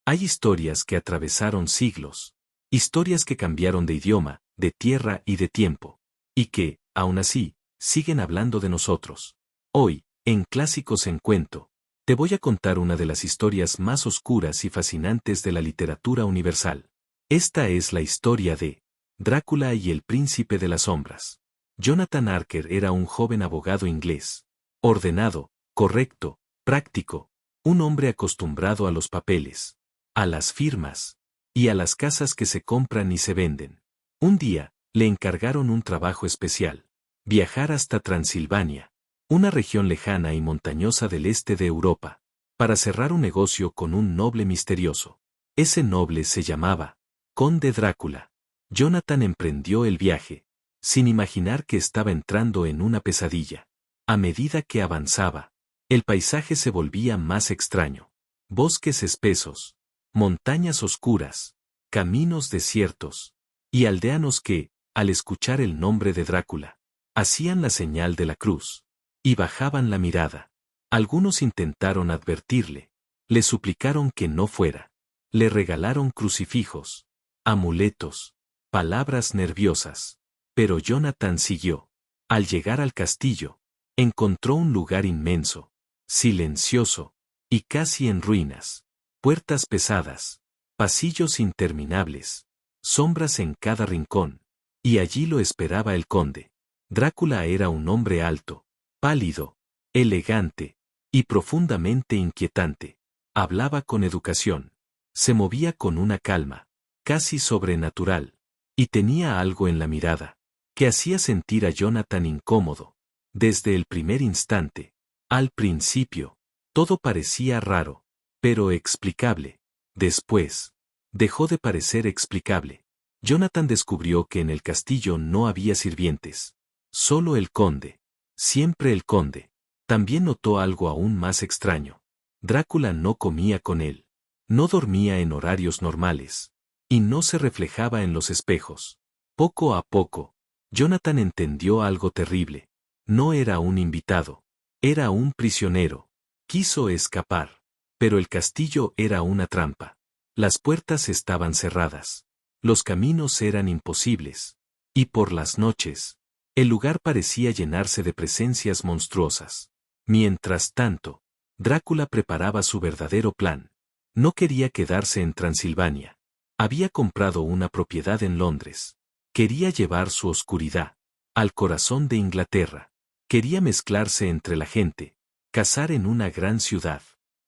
Hay historias que atravesaron siglos, historias que cambiaron de idioma, de tierra y de tiempo, y que, aún así, siguen hablando de nosotros. Hoy, en Clásicos en Cuento, te voy a contar una de las historias más oscuras y fascinantes de la literatura universal. Esta es la historia de Drácula y el Príncipe de las Sombras. Jonathan Harker era un joven abogado inglés, ordenado, correcto, práctico, un hombre acostumbrado a los papeles, a las firmas, y a las casas que se compran y se venden. Un día, le encargaron un trabajo especial: viajar hasta Transilvania, una región lejana y montañosa del este de Europa, para cerrar un negocio con un noble misterioso. Ese noble se llamaba Conde Drácula. Jonathan emprendió el viaje, sin imaginar que estaba entrando en una pesadilla. A medida que avanzaba, el paisaje se volvía más extraño. Bosques espesos, montañas oscuras, caminos desiertos, y aldeanos que, al escuchar el nombre de Drácula, hacían la señal de la cruz, y bajaban la mirada. Algunos intentaron advertirle, le suplicaron que no fuera, le regalaron crucifijos, amuletos, palabras nerviosas. Pero Jonathan siguió. Al llegar al castillo, encontró un lugar inmenso, silencioso, y casi en ruinas. Puertas pesadas, pasillos interminables, sombras en cada rincón, y allí lo esperaba el conde. Drácula era un hombre alto, pálido, elegante, y profundamente inquietante. Hablaba con educación, se movía con una calma, casi sobrenatural, y tenía algo en la mirada que hacía sentir a Jonathan incómodo. Desde el primer instante, al principio, todo parecía raro, pero explicable. Después, dejó de parecer explicable. Jonathan descubrió que en el castillo no había sirvientes, solo el conde. Siempre el conde. También notó algo aún más extraño. Drácula no comía con él, no dormía en horarios normales, y no se reflejaba en los espejos. Poco a poco, Jonathan entendió algo terrible. No era un invitado, era un prisionero. Quiso escapar, pero el castillo era una trampa. Las puertas estaban cerradas, los caminos eran imposibles, y por las noches, el lugar parecía llenarse de presencias monstruosas. Mientras tanto, Drácula preparaba su verdadero plan. No quería quedarse en Transilvania. Había comprado una propiedad en Londres. Quería llevar su oscuridad al corazón de Inglaterra. Quería mezclarse entre la gente, cazar en una gran ciudad,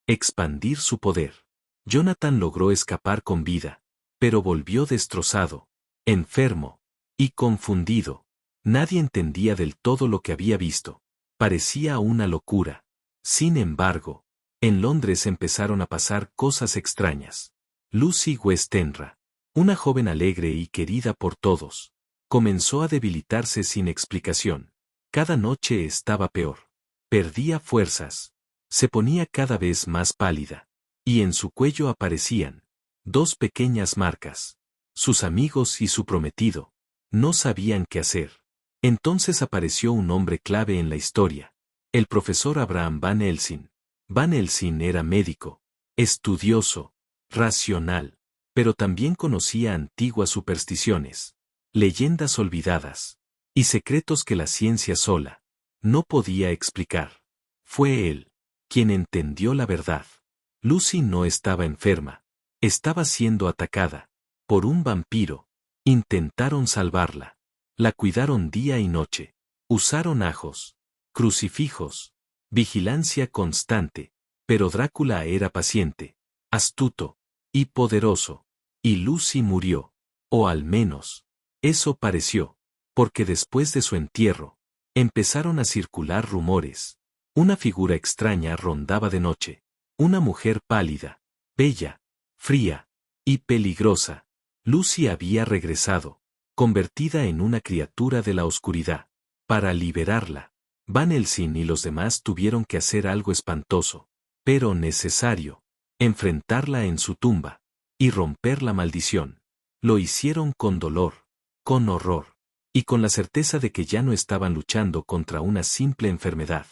expandir su poder. Jonathan logró escapar con vida, pero volvió destrozado, enfermo y confundido. Nadie entendía del todo lo que había visto. Parecía una locura. Sin embargo, en Londres empezaron a pasar cosas extrañas. Lucy Westenra, una joven alegre y querida por todos, comenzó a debilitarse sin explicación. Cada noche estaba peor. Perdía fuerzas. Se ponía cada vez más pálida. Y en su cuello aparecían dos pequeñas marcas. Sus amigos y su prometido no sabían qué hacer. Entonces apareció un hombre clave en la historia: el profesor Abraham Van Helsing. Van Helsing era médico, estudioso, racional, pero también conocía antiguas supersticiones, leyendas olvidadas, y secretos que la ciencia sola no podía explicar. Fue él quien entendió la verdad. Lucy no estaba enferma, estaba siendo atacada por un vampiro. Intentaron salvarla. La cuidaron día y noche. Usaron ajos, crucifijos, vigilancia constante, pero Drácula era paciente, astuto y poderoso. Y Lucy murió. O al menos, eso pareció, porque después de su entierro, empezaron a circular rumores. Una figura extraña rondaba de noche. Una mujer pálida, bella, fría y peligrosa. Lucy había regresado, convertida en una criatura de la oscuridad. Para liberarla, Van Helsing y los demás tuvieron que hacer algo espantoso, pero necesario: enfrentarla en su tumba y romper la maldición. Lo hicieron con dolor, con horror, y con la certeza de que ya no estaban luchando contra una simple enfermedad,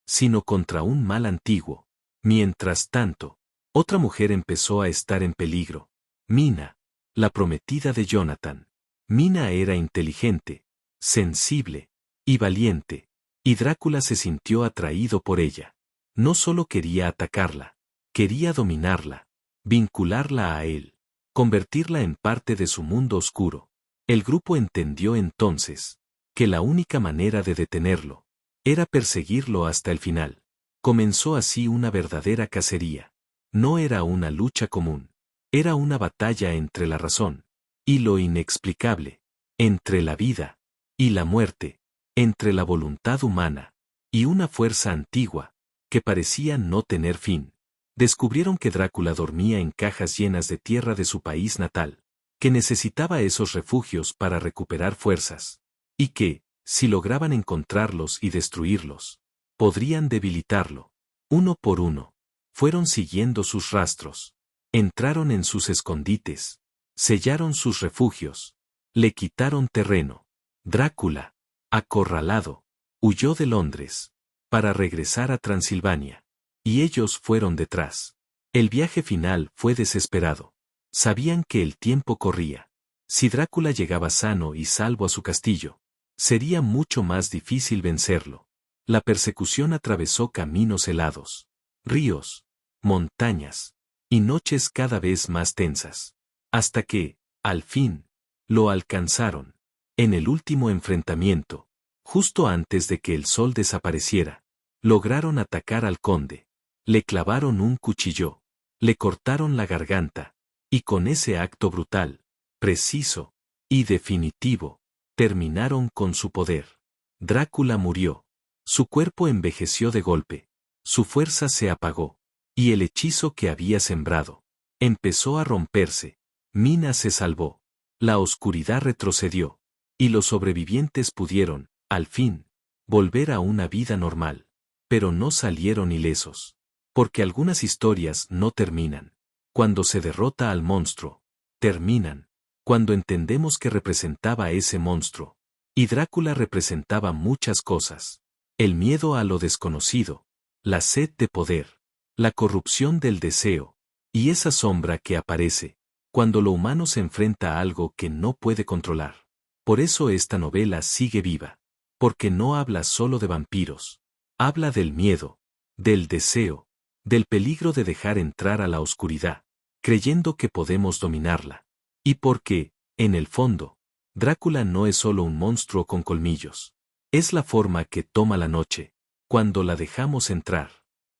sino contra un mal antiguo. Mientras tanto, Otra mujer empezó a estar en peligro. Mina, la prometida de Jonathan. Mina era inteligente, sensible y valiente, y Drácula se sintió atraído por ella. No solo quería atacarla, quería dominarla, vincularla a él, convertirla en parte de su mundo oscuro. El grupo entendió entonces que la única manera de detenerlo era perseguirlo hasta el final. Comenzó así una verdadera cacería. No era una lucha común, era una batalla entre la razón y lo inexplicable, entre la vida y la muerte, entre la voluntad humana y una fuerza antigua que parecía no tener fin. Descubrieron que Drácula dormía en cajas llenas de tierra de su país natal, que necesitaba esos refugios para recuperar fuerzas, y que, si lograban encontrarlos y destruirlos, podrían debilitarlo. Uno por uno, fueron siguiendo sus rastros, entraron en sus escondites, sellaron sus refugios, le quitaron terreno. Drácula, acorralado, huyó de Londres, para regresar a Transilvania. Y ellos fueron detrás. El viaje final fue desesperado. Sabían que el tiempo corría. Si Drácula llegaba sano y salvo a su castillo, sería mucho más difícil vencerlo. La persecución atravesó caminos helados, ríos, montañas, y noches cada vez más tensas. Hasta que, al fin, lo alcanzaron. En el último enfrentamiento, justo antes de que el sol desapareciera, lograron atacar al conde. Le clavaron un cuchillo, le cortaron la garganta, y con ese acto brutal, preciso y definitivo, terminaron con su poder. Drácula murió. Su cuerpo envejeció de golpe, su fuerza se apagó, y el hechizo que había sembrado empezó a romperse. Mina se salvó, la oscuridad retrocedió, y los sobrevivientes pudieron, al fin, volver a una vida normal. Pero no salieron ilesos. Porque algunas historias no terminan cuando se derrota al monstruo, terminan cuando entendemos que representaba ese monstruo. Y Drácula representaba muchas cosas: el miedo a lo desconocido, la sed de poder, la corrupción del deseo, y esa sombra que aparece cuando lo humano se enfrenta a algo que no puede controlar. Por eso esta novela sigue viva, porque no habla solo de vampiros, habla del miedo, del deseo, del peligro de dejar entrar a la oscuridad, creyendo que podemos dominarla. Y porque, en el fondo, Drácula no es solo un monstruo con colmillos. Es la forma que toma la noche, cuando la dejamos entrar.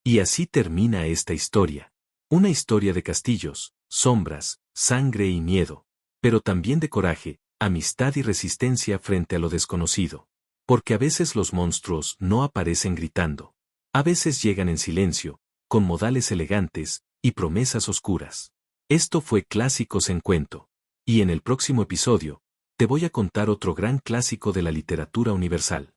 Y así termina esta historia. Una historia de castillos, sombras, sangre y miedo, pero también de coraje, amistad y resistencia frente a lo desconocido. Porque a veces los monstruos no aparecen gritando. A veces llegan en silencio, con modales elegantes y promesas oscuras. Esto fue Clásicos en Cuento. Y en el próximo episodio, te voy a contar otro gran clásico de la literatura universal.